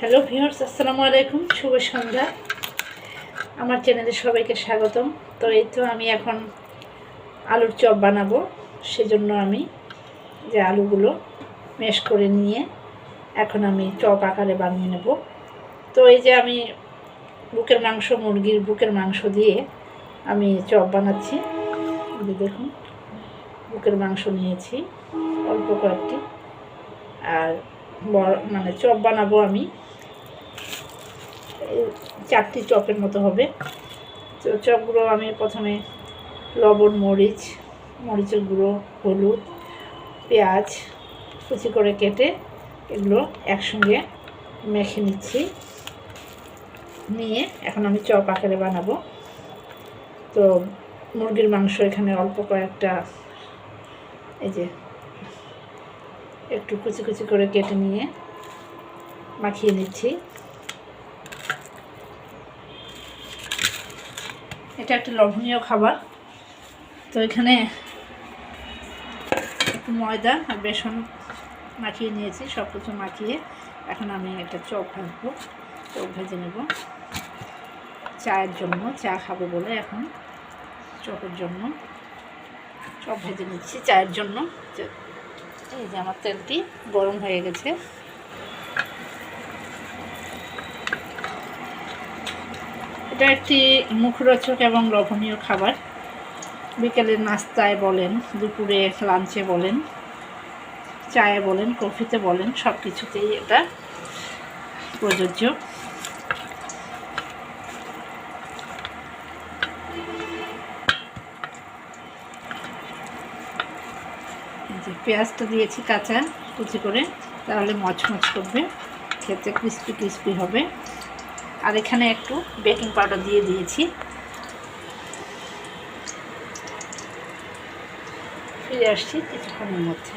Hello viewers, আসসালামু আলাইকুম, শুভ সন্ধ্যা। আমার চ্যানেলে সবাইকে স্বাগতম। তো এই তো আমি এখন আলুর চপ বানাবো। সেজন্য আমি যে আলুগুলো ম্যাশ করে নিয়ে এখন আমি চপ আকারে বানিয়ে নেব। তো এই যে আমি মুরগির বুকের মাংস দিয়ে আমি চপ বানাচ্ছি। দেখুন, বুকের মাংস নিয়েছি অল্প কয়েকটি, আর বড় চপ বানাবো আমি 4টি চপের মতো হবে। তো চপগুলো আমি প্রথমে লবণ, মরিচের গুঁড়ো, হলুদ, পেঁয়াজ কুচি করে কেটে এগুলো একসঙ্গে মেখে নিচ্ছি। নিয়ে এখন আমি চপ আকারে বানাবো। তো মুরগির মাংস এখানে অল্প কয়েকটা এই যে একটু কুচি কুচি করে কেটে নিয়ে মাখিয়ে নিচ্ছি। এটা একটা লোভনীয় খাবার। তো এখানে একটু ময়দা আর বেসন মাখিয়ে নিয়েছি। সব কিছু মাখিয়ে এখন আমি একটা চপ ভাজবো, চপ ভেজে নেব চায়ের জন্য। চা খাবো বলে এখন চপের জন্য চপ ভেজে নিচ্ছি চায়ের জন্য। এই যে আমার তেলটি গরম হয়ে গেছে। এটা একটি মুখরোচক এবং লোভনীয় খাবার। বিকেলের নাস্তায় বলেন, দুপুরে লাঞ্চে বলেন, চায়ে বলেন, কফিতে বলেন, সব কিছুতেই এটা প্রযোজ্য। যে পেঁয়াজটা দিয়েছি কাঁচা কুচি করে, তাহলে মচমচ করবে, খেতে ক্রিস্পি ক্রিস্পি হবে। আর এখানে একটু বেকিং পাউডার দিয়ে দিয়েছি। ফিরে আসছি কিছুক্ষণের মধ্যে।